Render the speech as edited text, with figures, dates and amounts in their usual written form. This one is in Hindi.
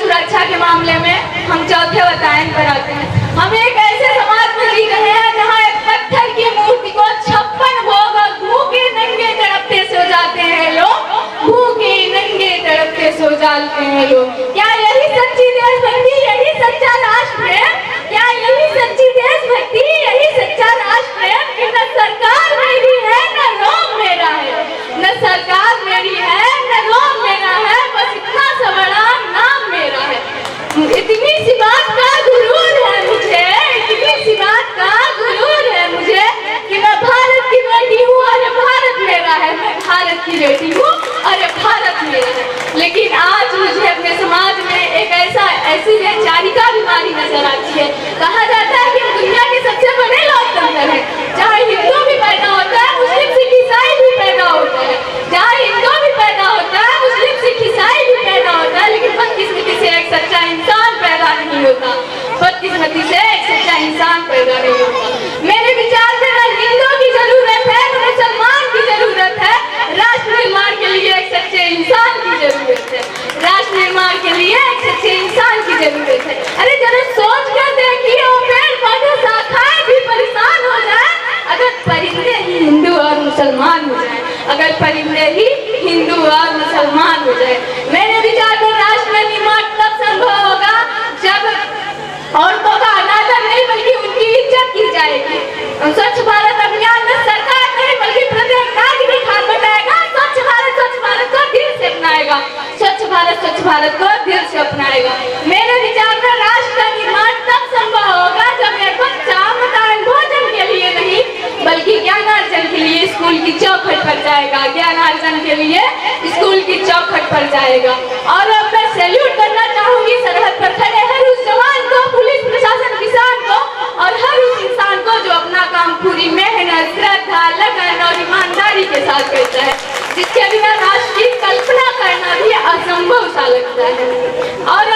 सुरक्षा के मामले में हम चौथे बतायन पर आते हैं। हम एक ऐसे समाज में जी रहे हैं जहाँ एक पत्थर की मूर्ति को 56 भोग और भूखे नंगे तड़पते सो जाते हैं लोग, भूखे नंगे तड़पते सो जाते हैं लोग। क्या यही सच्ची देशभक्ति, यही सच्चा राष्ट्र है? क्या यही सच्ची देशभक्ति, यही सच्चा राष्ट्र है कि न सरकार मेरी है न रोग मेरा है, न सरकार मेरी है न रोग मेरा है, बस इतना सा बड़ा नाम मेरा है। इतनी सी बात का गुरूर है मुझे, इतनी सी बात का गुरूर है मुझे कि मैं भारत की बेटी हूँ और ये भारत मेरा है, मैं भारत की बेटी हूँ और ये भारत मेरा है। लेकिन आज मुझे अपने समाज में एक ऐसी वैचारिका बीमारी नजर आती है। कहा जाता है कि दुनिया के सबसे बड़े लोकतंत्र है, जहाँ हिंदू भी पैदा होता है, मुस्लिम सिख ईसाई भी पैदा होता है, जहाँ हिंदू भी पैदा होता है, मुस्लिम सिख ईसाई भी पैदा होता है, लेकिन बदकिस्मती से एक सच्चा इंसान पैदा नहीं होता, बदकिस्मती से एक सच्चा इंसान पैदा नहीं होता। मेरे विचार में न हिंदू की जरूरत है न मुसलमान की जरूरत है, राष्ट्र निर्माण के लिए एक सच्चे इंसान की जरूरत है, राष्ट्र निर्माण के लिए एक सच्चे इंसान की जरूरत है। अरे जरा सोच कर देखिए, वो पेड़ पौधे शाखाएं भी परेशान हो जाए अगर परिंदे ही हिंदू और मुसलमान हो जाए, अगर परिंदे ही हिंदू और मुसलमान हो जाए। मेरे विचार में राष्ट्र निर्माण तब संभव होगा जब औरतों का अनादर नहीं बल्कि उनकी इज्जत की जाएगी। स्वच्छ भारत अभियान में सरकार नहीं बल्कि प्रत्येक नागरिक हाथ बटाएगा, स्वच्छ भारत को दिल से अपनाएगा, स्वच्छ भारत को दिल से अपनाएगा। मेरे विचार में राष्ट्र का निर्माण तब संभव होगा जब एक बच्चा मतान भोजन के लिए नहीं बल्कि ज्ञानार्जन के लिए स्कूल की चौखट पर जाएगा, ज्ञानार्जन के लिए स्कूल की चौखट पर जाएगा। और अब मैं सैल्यूट करना चाहूंगी सरहद पर खड़े हर उस जवान को, पुलिस प्रशासन, किसान को और हर उस इंसान को जो अपना काम पूरी मेहनत, श्रद्धा, लगन और ईमानदारी के साथ करता है, जिसके बिना राष्ट्र की कल्पना करना भी असंभव सा लगता है। और